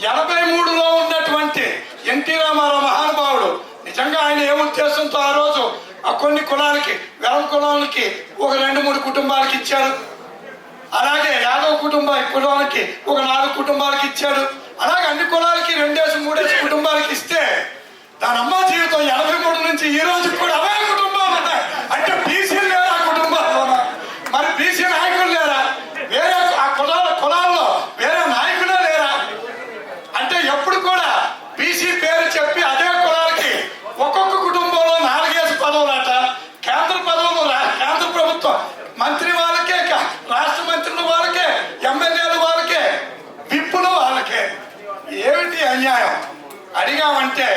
83లో ఉన్నటువంటి ఎన్టీ రామారావు మహానుభావుడు నిజంగా ఆయన ఏ ఉద్దేశంతో ఆ రోజు కొన్ని కులాలకి వెలం కులాలకి ఒక 2-3 కుటుంబాలకి ఇచ్చారు, అలాగే యాదవ్ కులాలకి ఒక 4 కుటుంబాలకి ఇచ్చాడు, అలాగే అన్ని కులాలకి 2-3 కుటుంబాలకి ఇస్తే దాని అమ్మ జీవితం 83 నుంచి ఈ రోజు కూడా అవే కుటుంబాలు ఉన్నాయి. అంటే బీసీలు లేరా ఆ కుటుంబాల్లో? మరి బీసీ నాయకులు లేరా? వేరే ఆ కులాల్లో వేరే నాయకులే లేరా? అంటే ఎప్పుడు కూడా బీసీ పేరు చెప్పి అదే కులాలకి ఒక్కొక్క కుటుంబంలో 4-5 పదవులట, కేంద్ర పదవులు కేంద్ర ప్రభుత్వం మంత్రి వాళ్ళకే, రాష్ట్ర మంత్రుల వాళ్ళకే, ఎమ్మెల్యేల వాళ్ళకే, విప్పులు వాళ్ళకే. ఏమిటి అన్యాయం? అడిగామంటే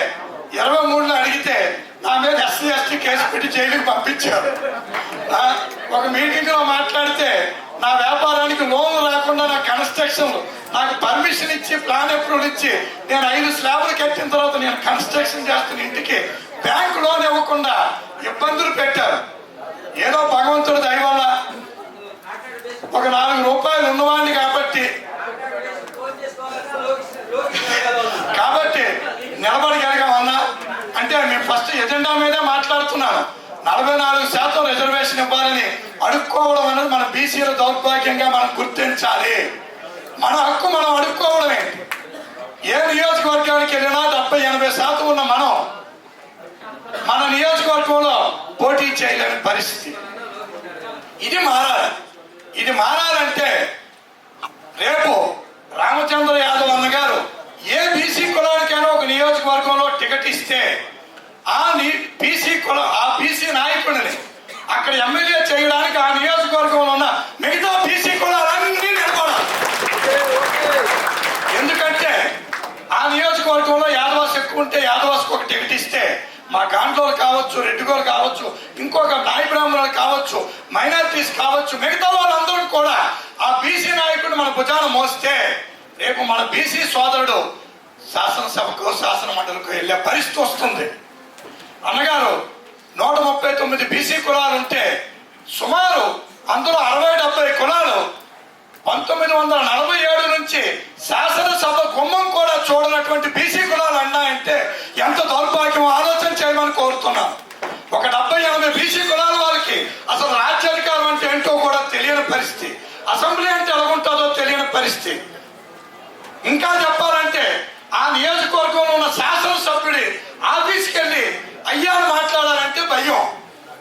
23లో అడిగితే నా మీద SC/ST కేసు పెట్టి జైలుకి పంపించారు. ఒక మీటింగ్ లో మాట్లాడితే నా వ్యాపారానికి లోన్లు రాకుండా నా కన్స్ట్రక్షన్ నాకు పర్మిషన్ ఇచ్చి ప్లాన్ అప్రూవల్ ఇచ్చి నేను 5 స్లాబ్లు కట్టిన తర్వాత నేను కన్స్ట్రక్షన్ చేస్తున్న ఇంటికి బ్యాంకు లోన్ ఇవ్వకుండా ఇబ్బందులు పెట్టారు. ఏదో భగవంతుడి దయ వల్ల ఒక 4 రూపాయలు ఉన్నవాడిని కాబట్టి నిలబడగలిగామన్నా. అంటే మేము ఫస్ట్ ఎజెండా మీదే మాట్లాడుతున్నాను. 44% రిజర్వేషన్ ఇవ్వాలని అడుక్కోవడం అనేది మన బీసీల దౌర్భాగ్యంగా మనం గుర్తించాలి. మన హక్కు మనం అడుక్కోవడమే. ఏ నియోజకవర్గానికి వెళ్ళినా 70-80% ఉన్న మనం మన నియోజకవర్గంలో పోటీ చేయలేని పరిస్థితి. ఇది మారాలి. ఇది మారాలంటే రేపు రామచంద్ర యాదవ్ అన్న గారు ఏ బీసీ కులానికైనా ఒక నియోజకవర్గంలో టికెట్ ఇస్తే ఆ బీసీ నాయకుడిని అక్కడ ఎమ్మెల్యే చేయడానికి ఆ నియోజకవర్గంలో ఉన్న మిగతా బీసీ కులాలన్నీ నిలబడాలి. ఎందుకంటే ఆ నియోజకవర్గంలో యాదవాస్ ఎక్కువ ఉంటే యాదవాస్కి ఒక టికెట్ ఇస్తే మా గాండ్లోలు కావచ్చు, రెడ్డిగోలు కావచ్చు, ఇంకొక నాయ బ్రాహ్మణులు కావచ్చు, మైనారిటీస్ కావచ్చు, మిగతా వాళ్ళందరూ కూడా ఆ బీసీ నాయకుడిని మన భుజాన మోస్తే రేపు మన బీసీ సోదరుడు శాసనసభకు, శాసన మండలికి వెళ్ళే పరిస్థితి వస్తుంది. అన్నగారు 139 బీసీ కులాలు ఉంటే సుమారు అందులో 60-70 కులాలు 1947 నుంచి శాసనసభ గుమ్మం కూడా చూడనటువంటి బీసీ కులాలు అన్నాయంటే ఎంత దౌర్భాగ్యం ఆలోచన చేయమని కోరుతున్నాను. ఒక 70-80 బీసీ కులాల వాళ్ళకి అసలు రాజ్యాధికారం అంటే ఏంటో కూడా తెలియని పరిస్థితి, అసెంబ్లీ అంటే ఎలాగుంటుందో తెలియని పరిస్థితి. ఇంకా చెప్పాలంటే ఆ నియోజకవర్గంలో ఉన్న శాసనసభ్యుడి ఆఫీస్కి వెళ్ళి అయ్యా మాట్లాడాలంటే భయం.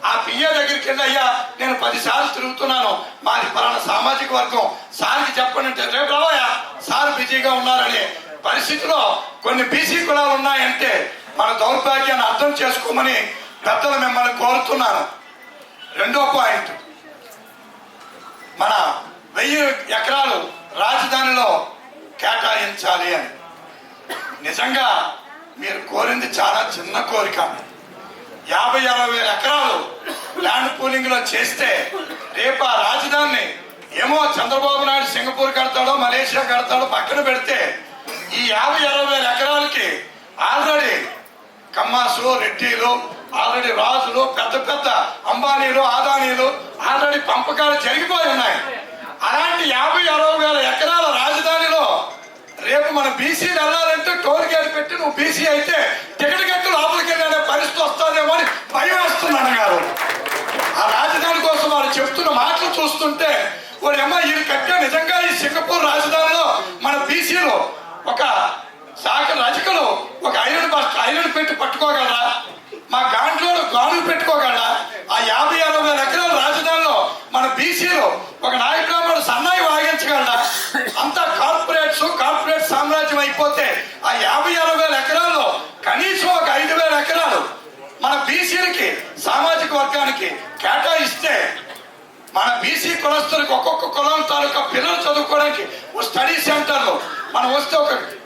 ఆ పిఏ దగ్గరికి వెళ్ళి అయ్యా నేను 10 సార్లు తిరుగుతున్నాను, మాది పలానా సామాజిక వర్గం, సార్కి చెప్పండి అంటే రేపు రావయ్యా సార్ బిజీగా ఉన్నారనే పరిస్థితిలో కొన్ని బీసీ కులాలు ఉన్నాయంటే మన దౌర్భాగ్యాన్ని అర్థం చేసుకోమని పెద్దలు మిమ్మల్ని కోరుతున్నాను. రెండో పాయింట్, మన 1000 ఎకరాలు రాజధానిలో కేటాయించాలి అని. నిజంగా మీరు కోరింది చాలా చిన్న కోరిక. 50-60 వేల ఎకరాలు ల్యాండ్ పూలింగ్ లో చేస్తే రేపు ఆ రాజధానిని ఏమో చంద్రబాబు నాయుడు సింగపూర్ కడతాడో మలేషియా కడతాడో పక్కన పెడితే ఈ 50-60 వేల ఎకరాలకి ఆల్రెడీ కమ్మాసు, రెడ్డిలు, ఆల్రెడీ రాజులు, పెద్ద పెద్ద అంబానీలు, ఆదానీలు ఆల్రెడీ పంపకాలు జరిగిపోయి ఉన్నాయి. అలాంటి 50-60 వేల ఎకరాల రాజధానిలో రేపు మన బీసీలు వెళ్ళాలంటే టోల్ గేట్ పెట్టి నువ్వు బీసీ అయితే టికెట్ కట్టి లోపలికి వెళ్ళే పరిస్థితి వస్తుందేమో అని భయం వేస్తున్నాను గారు. ఆ రాజధాని కోసం వాళ్ళు చెప్తున్న మాటలు చూస్తుంటే వాడు ఏమో ఇది కట్టే నిజంగా ఈ సింగపూర్ రాజధానిలో మన బీసీలు ఒక శాఖ రజకులు ఒక ఐరన్ పెట్టి పట్టుకోగలరా? మా గాంట్లో గానులు పెట్టుకోగలరా? ఆ 50-60 వేల ఎకరాల రాజధానిలో మన బీసీలు ఒక నాయకుడు సన్నాయి వాగించగలరా? అంతా కార్పొరేట్ సామ్రాజ్యం అయిపోతే ఆ 50-60 వేల ఎకరాల్లో కనీసం ఒక 5,000 ఎకరాలు మన బీసీలకి సామాజిక వర్గానికి కేటాయిస్తే మన బీసీ కులస్తులకు ఒక్కొక్క కులం తాలూకా పిల్లలు చదువుకోవడానికి ఒక స్టడీ సెంటర్లు మనం వస్తే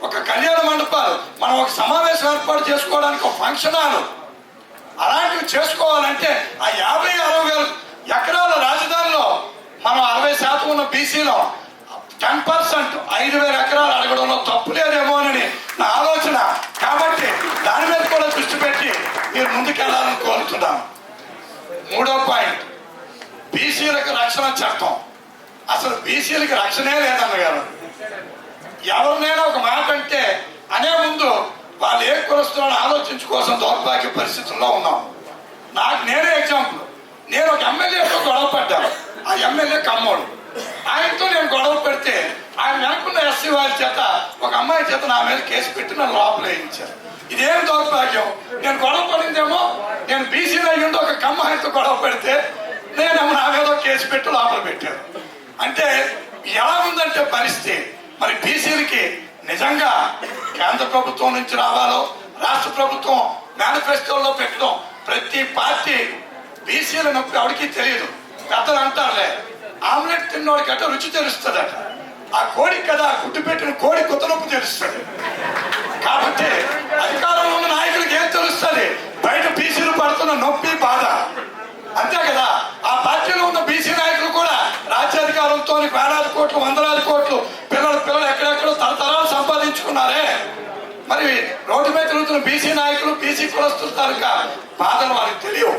ఒక కళ్యాణ మండపాలు, మనం ఒక సమావేశం ఏర్పాటు చేసుకోవడానికి ఒక ఫంక్షన్ హాలు అలాంటివి చేసుకోవాలంటే ఆ 50-60 వేల ఎకరాల రాజధానిలో మనం 60% ఉన్న బీసీలో 10% 5,000 ఎకరాలు అడగడంలో తప్పు లేదేమోనని నా ఆలోచన. కాబట్టి దాని మీద కూడా దృష్టి పెట్టి మీరు ముందుకెళ్లాలని కోరుతున్నాను. మూడో పాయింట్, బీసీలకు రక్షణ చట్టం. అసలు బీసీలకు రక్షణే లేదన్నగారు. ఎవరినైనా ఒక మాట అంటే అనే ముందు వాళ్ళు ఏ కులస్తున్నారో ఆలోచించుకోసం దౌర్భాగ్య పరిస్థితుల్లో ఉన్నాం. నాకు నేనే ఎగ్జాంపుల్. నేను ఒక ఎమ్మెల్యేతో గొడవ పడ్డాను. ఆ ఎమ్మెల్యే కమ్మోడు. ఆయనతో నేను గొడవ పెడితే ఆయన వెనకున్న ఎస్సీ వారి చేత ఒక అమ్మాయి చేత నా మీద కేసు పెట్టి నన్ను లోపల వేయించారు. ఇదేం దౌర్భాగ్యం. నేను గొడవ పడిందేమో, నేను బీసీలో అయ్యిందో ఒక కమ్మాయితో గొడవ పెడితే నేనేమో నా మీద కేసు పెట్టి లోపల పెట్టాను. అంటే ఎలా ఉందంటే పరిస్థితి. మరి బీసీలకి నిజంగా కేంద్ర ప్రభుత్వం నుంచి రావాలో, రాష్ట్ర ప్రభుత్వం మేనిఫెస్టోలో పెట్టడం, ప్రతి పార్టీ బీసీల నొప్పి ఎవరికి తెలియదు. పెద్దలు అంటారులే, ఆమ్లెట్ తిన్నోడికట రుచి తెలుస్తుందట. ఆ కోడి కదా, గుడ్డు పెట్టిన కోడి కొత్త నొప్పి తెలుస్తుంది. కాబట్టి అధికారంలో ఉన్న నాయకులకి ఏం తెలుస్తుంది? బయట బీసీలు పడుతున్న నొప్పి, బాధ. అంతే కదా. ఆ పార్టీలో ఉన్న బీసీ నాయకులు కూడా రాజ్యాధికారంతో వేలాది కోట్లు, వందలాది కోట్లు పిల్లలు ఎక్కడెక్కడో తరతరాలు సంపాదించుకున్నారే. మరి రోడ్డు మీద తిరుగుతున్న బీసీ నాయకులు, బీసీ కులస్తుల తాలూకా బాధలు వారికి తెలియవు.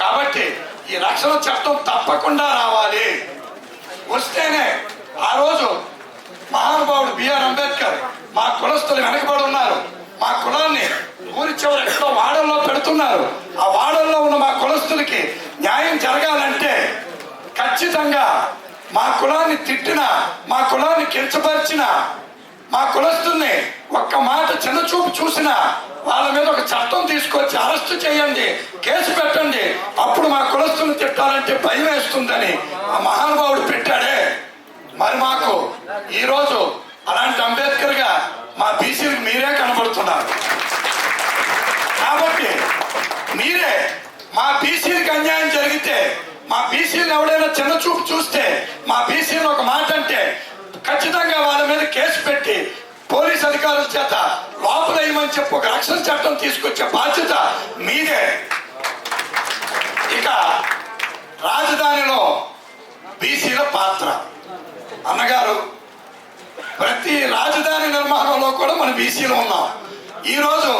కాబట్టి ఈ రక్షణ చట్టం తప్పకుండా రావాలి. వస్తేనే ఆ రోజు మహానుభావుడు బిఆర్ అంబేద్కర్ మా కులస్తులు వెనకబడి ఉన్నారు, మా కులాన్ని ఊరి చివరి ఎక్కడో వాడల్లో పెడుతున్నారు, ఆ వాడల్లో ఉన్న మా కులస్తులకి న్యాయం జరగాలంటే ఖచ్చితంగా మా కులాన్ని తిట్టిన, మా కులాన్ని కించపరిచిన, మా కులస్తుల్ని ఒక్క మాట చిన్నచూపు చూసిన వాళ్ళ మీద ఒక చట్టం తీసుకొచ్చి అరెస్ట్ చేయండి, కేసు పెట్టండి, అప్పుడు మా కులస్తుల్ని తిట్టాలంటే భయం వేస్తుందని ఆ మహానుభావుడు పెట్టాడే. మరి మాకు ఈరోజు అలాంటి అంబేద్కర్ గా మా బీసీలకు మీరే కనబడుతున్నారు. కాబట్టి మీరే మా బీసీలకు అన్యాయం జరిగితే, మా బీసీలను ఎవడైనా చిన్న చూపు చూస్తే, మా బీసీలను ఒక మాట అంటే ఖచ్చితంగా వాళ్ళ మీద కేసు పెట్టి పోలీస్ అధికారుల చేత లోపల వేయమని చెప్పి ఒక రక్షణ చట్టం తీసుకొచ్చే బాధ్యత మీదే. ఇక రాజధానిలో బీసీల పాత్ర అన్నగారు, ప్రతి రాజధాని నిర్మాణంలో కూడా మన బీసీలు ఉన్నాం. ఈరోజు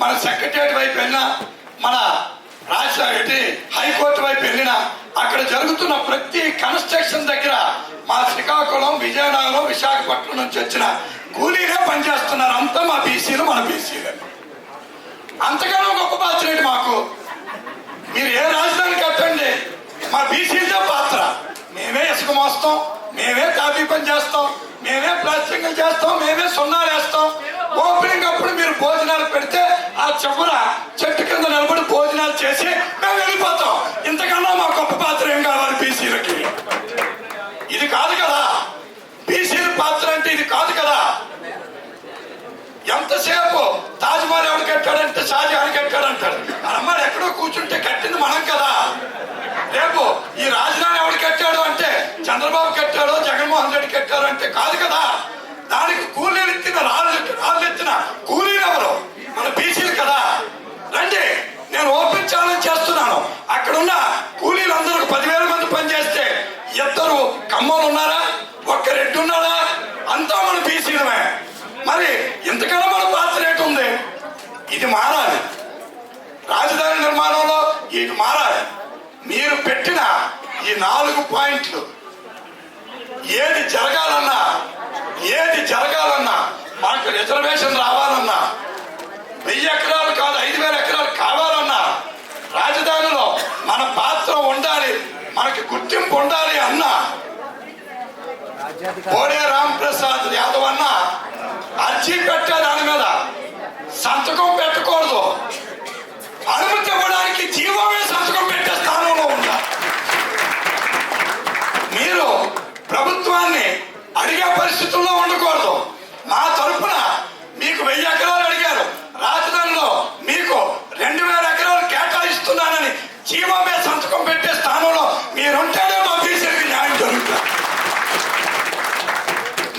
మన సెక్రటేరియట్ వైపు వెళ్ళినా, మన హైకోర్టు వైపు వెళ్ళినా, అక్కడ జరుగుతున్న ప్రతి కన్స్ట్రక్షన్ దగ్గర మా శ్రీకాకుళం, విజయనగరం, విశాఖపట్నం నుంచి వచ్చిన కూలీగా పనిచేస్తున్నారు. అంతా మా బీసీలు, మన బీసీలు. అంతకన్నా గొప్ప బాధ్యత మాకు. మీరు ఏ రాజధాని కట్టండి, మా బీసీలతో పాత్ర. మేమే ఇసుక మోస్తాం, మేమే తాపీ పని చేస్తాం, మేమే ప్లాస్టింగ్ చేస్తాం, మేమే సున్నాలు వేస్తాం. ఓపెనింగ్ అప్పుడు మీరు భోజనాలు పెడితే ఆ చివర చెట్టు కింద నిలబడి భోజనాలు చేసి మేము వెళ్ళిపోతాం. ఇంతకన్నా మా గొప్ప పాత్ర ఏం కావాలి బీసీలకి? ఇది కాదు కదా బీసీల పాత్ర అంటే, ఇది కాదు కదా. ఎంతసేపు తాజ్మహల్ ఎవరు కట్టాడంటే షాజహాన్ కట్టాడంటాడు. అమ్మాయి ఎక్కడో కూర్చుంటే కట్టింది మనం కదా. రేపు ఈ రాజధాని ఎవరు కట్టాడు అంటే చంద్రబాబు కట్టాడో, జగన్మోహన్ రెడ్డి కట్టాడు అంటే కాదు కదా. దానికి కూలీలు ఎత్తిన రాళ్ళు ఎత్తిన కూలీలు ఎవరు? మన బీసీలు కదా. రండి, నేను ఓపెన్ ఛాలెంజ్ చేస్తున్నాను. అక్కడున్న కూలీలందరూ 10,000 మంది పనిచేస్తే 2 కమ్మలు ఉన్నారా, ఒక్క రెడ్డి ఉన్నారా? అంతా మన బీసీలమే. మరి ఇంతకన్నా మన పాత్ర ఏంటుంది? ఇది మారాలి. రాజధాని నిర్మాణంలో ఇది మారాలి. మీరు పెట్టిన ఈ 4 పాయింట్లు ఏది జరగాలన్నా మనకు రిజర్వేషన్ రావాలన్నా, 1000 ఎకరాలు కాదు 5,000 ఎకరాలు కావాలన్నా, రాజధానిలో మన పాత్ర ఉండాలి, మనకి గుర్తింపు ఉండాలి అన్నా, కోడే రాంప్రసాద్ యాదవ్ అన్న అర్జీ పెట్టే దాని మీద సంతకం పెట్టకూడదు. అనుమతి ఇవ్వడానికి జీవమే సంతకం పెట్టే స్థానంలో ఉందా? మీరు ప్రభుత్వాన్ని అడిగే పరిస్థితుల్లో ఉండకూడదు. మా తరఫున మీకు 1000 ఎకరాలు అడిగారు, రాజధానిలో మీకు 2,000 ఎకరాలు కేటాయిస్తున్నానని జీవమే సంతకం పెట్టే స్థానంలో మీరుంటేనే మా బీసీకి న్యాయం జరుగుతుంది.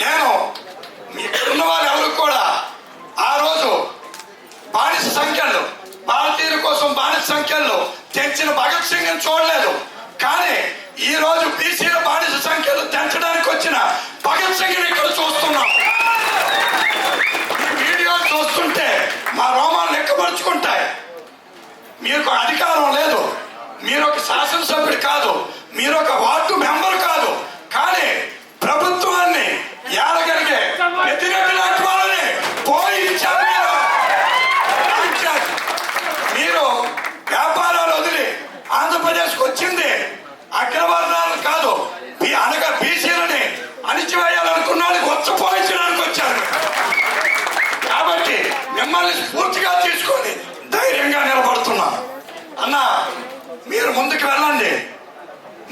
నేను ఇక్కడున్న వాళ్ళు ఎవరు కూడా ఆ రోజు బానిస సంఖ్యలు, భారతీయుల కోసం బానిస సంఖ్యలు తెంచిన భగత్ సింగ్ చూడలేదు. కానీ ఈ రోజు బీసీల బానిస సంఖ్యలు తెంచడానికి వచ్చిన భగత్ సింగ్ ఇక్కడ చూస్తున్నాం. వీడియో చూస్తుంటే మా రోమాలు లెక్కపరుచుకుంటాయి. మీకు అధికారం లేదు, మీరు ఒక శాసనసభ్యుడు కాదు, మీరు ఒక వార్డు మెంబర్ కాదు, కానీ ప్రభుత్వాన్ని ఏడగలిగే ప్రతినిధి లాంటి వాళ్ళని పోయి మిమ్మల్ని స్ఫూర్తిగా తీసుకొని ధైర్యంగా నిలబడుతున్నాను. అన్న, మీరు ముందుకు వెళ్ళండి.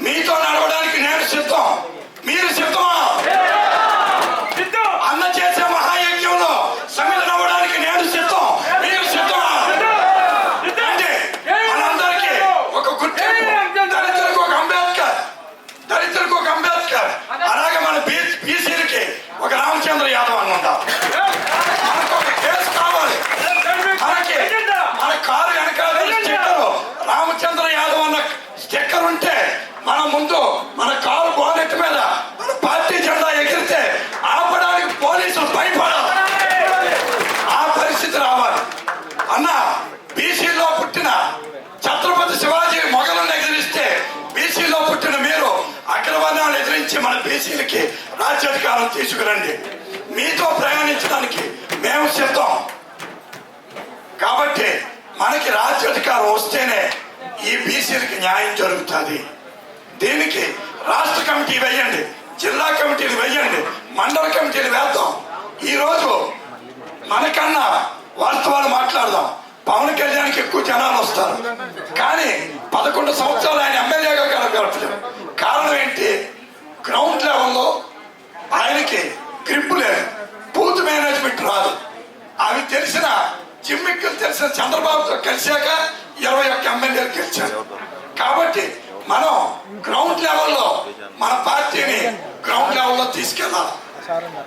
మీతో నడవడానికి నేను సిద్ధం. మీరు సిద్ధమా? అన్న చేసే మహాయజ్ఞంలో సమిధ నవ్వడానికి నేను సిద్ధం. మీరు సిద్ధమా? అంటే మనందరికీ ఒక గుర్తింపు. దళితులకు ఒక అంబేద్కర్, దళితులకు ఒక అంబేద్కర్, అలాగే మన బీసీలకి ఒక రామచంద్ర యాదవ్ అని ఉంటాం. మనకు ఒక కేసు కావాలి. మన కారు వెనకాల స్టిక్కర్ రామచంద్ర యాదవ్ అన్న స్టిక్కర్ ఉంటే మన ముందు మన కారు బోనెట్ మీద మన పార్టీ జెండా ఎగిరితే ఆపడానికి పోలీసులు భయపడాలి. ఆ పరిస్థితి రావాలి. అన్న, బీసీలో పుట్టిన ఛత్రపతి శివాజీ మొఘలుని ఎదిరిస్తే బీసీలో పుట్టిన మీరు అగ్రవర్ణాలు ఎదిరించి మన బీసీలకి రాజ్యాధికారం తీసుకురండి. మీతో ప్రయాణించడానికి మేము సిద్ధం. కాబట్టి మనకి రాజ్యాధికారం వస్తేనే ఈ బీసీలకి న్యాయం జరుగుతుంది. దీనికి రాష్ట్ర కమిటీ వేయండి, జిల్లా కమిటీలు వేయండి, మండల కమిటీలు వేద్దాం. ఈరోజు మనకన్నా వాస్తవాలు మాట్లాడదాం. పవన్ కళ్యాణ్కి ఎక్కువ జనాలు వస్తారు, కానీ 11 సంవత్సరాలు ఆయన ఎమ్మెల్యేగా కనబడట్లేదు. కారణం ఏంటి? గ్రౌండ్ లెవెల్లో ఆయనకి గ్రిప్ లేదు, బూత్ మేనేజ్మెంట్ రాదు. అవి తెలిసిన జిమ్మిక్కులు తెలిసిన చంద్రబాబుతో కలిశాక 21 ఎమ్మెల్యేలు గెలిచారు. కాబట్టి మనం గ్రౌండ్ లెవెల్లో మన పార్టీని గ్రౌండ్ లెవెల్లో తీసుకెళ్ళాలి.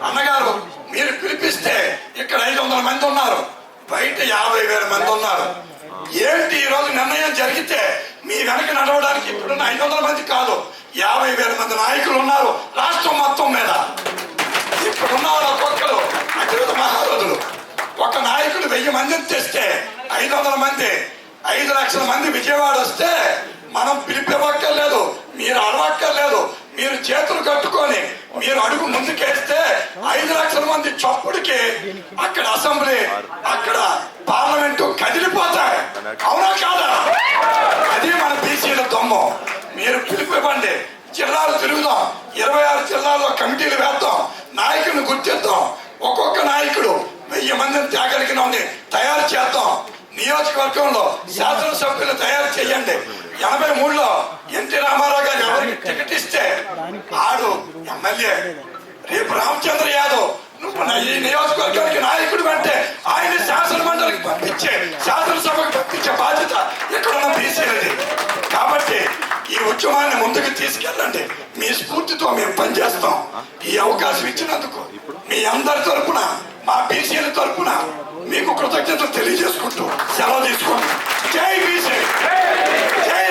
అన్నగారు, మీరు పిలిపిస్తే ఇక్కడ 500 మంది ఉన్నారు, బయట 50,000 మంది ఉన్నారు. ఏంటి ఈరోజు నిర్ణయం జరిగితే మీ వెనక నడవడానికి ఇప్పుడున్న 500 మంది కాదు, 50,000 మంది నాయకులు ఉన్నారు రాష్ట్రం మొత్తం మీద. ఇప్పుడున్న ఒక్కొక్కరు అతిరథ మహారథులు. ఒక నాయకుడు 1000 మందిని తెస్తే 500 మంది, 5 లక్షల మంది విజయవాడ వస్తే మనం పిలిపివ్వక్కర్లేదు, మీరు అడవక్కర్లేదు. మీరు చేతులు కట్టుకొని మీరు అడుగు ముందుకేస్తే 5 లక్షల మంది చప్పుడుకి అక్కడ అసెంబ్లీ, అక్కడ పార్లమెంటు కదిలిపోతాయి. అవునా కాదా? అది మన బీసీల దమ్ము. మీరు పిలిపివ్వండి, జిల్లాలు తిరుగుదాం, 26 జిల్లాల్లో కమిటీలు వేద్దాం, నాయకుడిని గుర్తిద్దాం. ఒక్కొక్క నాయకుడు 1000 మందిని తేగలిగిన తయారు చేద్దాం. నియోజకవర్గంలో శాసనసభ్యులు తయారు చేయండి. 83లో ఎన్టీ రామారావు గారు ఎవరికి టికెట్ ఇస్తే ఆడు ఎమ్మెల్యే. రేపు రామచంద్ర యాదవ్ నువ్వు ఈ నియోజకవర్గానికి నాయకుడు అంటే ఆయన శాసన మండలికి పంపించే, శాసనసభకు పంపించే బాధ్యత ఇక్కడున్న బీసీలది. కాబట్టి ఈ ఉద్యమాన్ని ముందుకు తీసుకెళ్ళండి. మీ స్ఫూర్తితో మేము పనిచేస్తాం. ఈ అవకాశం ఇచ్చినందుకు మీ అందరి తరపున, మా బీసీల తరపున మీకు కృతజ్ఞతలు తెలియజేసుకుంటూ సెలవు తీసుకోండి. జై బీసీ, జై